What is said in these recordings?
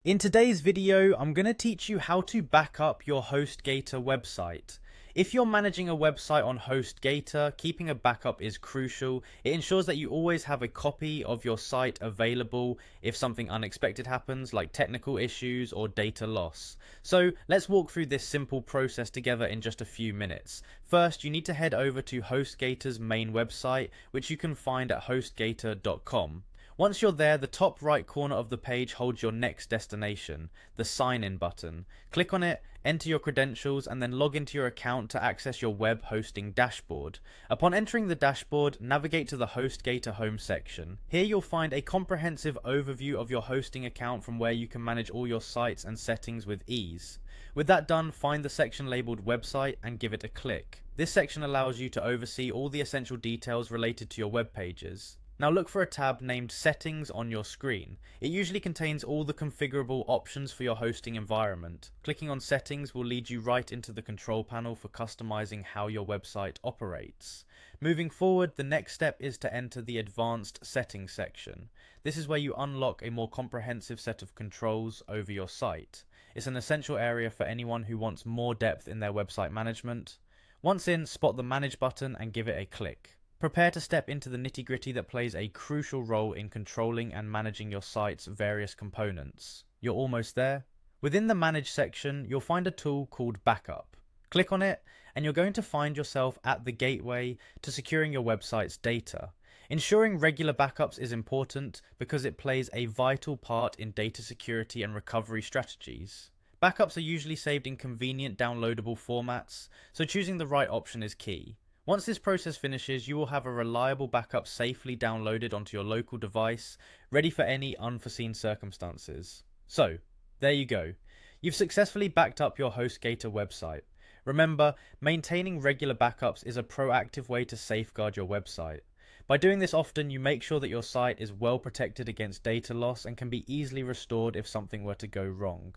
In today's video, I'm going to teach you how to back up your Hostgator website. If you're managing a website on Hostgator, keeping a backup is crucial. It ensures that you always have a copy of your site available if something unexpected happens, like technical issues or data loss. So let's walk through this simple process together in just a few minutes. First, you need to head over to Hostgator's main website, which you can find at hostgator.com. Once you're there, the top right corner of the page holds your next destination, the sign in button. Click on it, enter your credentials, and then log into your account to access your web hosting dashboard. Upon entering the dashboard, navigate to the HostGator home section. Here you'll find a comprehensive overview of your hosting account from where you can manage all your sites and settings with ease. With that done, find the section labeled website and give it a click. This section allows you to oversee all the essential details related to your web pages. Now look for a tab named Settings on your screen. It usually contains all the configurable options for your hosting environment. Clicking on Settings will lead you right into the control panel for customizing how your website operates. Moving forward, the next step is to enter the Advanced Settings section. This is where you unlock a more comprehensive set of controls over your site. It's an essential area for anyone who wants more depth in their website management. Once in, spot the Manage button and give it a click. Prepare to step into the nitty-gritty that plays a crucial role in controlling and managing your site's various components. You're almost there. Within the Manage section, you'll find a tool called Backup. Click on it, and you're going to find yourself at the gateway to securing your website's data. Ensuring regular backups is important because it plays a vital part in data security and recovery strategies. Backups are usually saved in convenient downloadable formats, so choosing the right option is key. Once this process finishes, you will have a reliable backup safely downloaded onto your local device, ready for any unforeseen circumstances. So, there you go. You've successfully backed up your HostGator website. Remember, maintaining regular backups is a proactive way to safeguard your website. By doing this often, you make sure that your site is well protected against data loss and can be easily restored if something were to go wrong.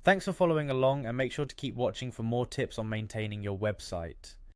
Thanks for following along, and make sure to keep watching for more tips on maintaining your website.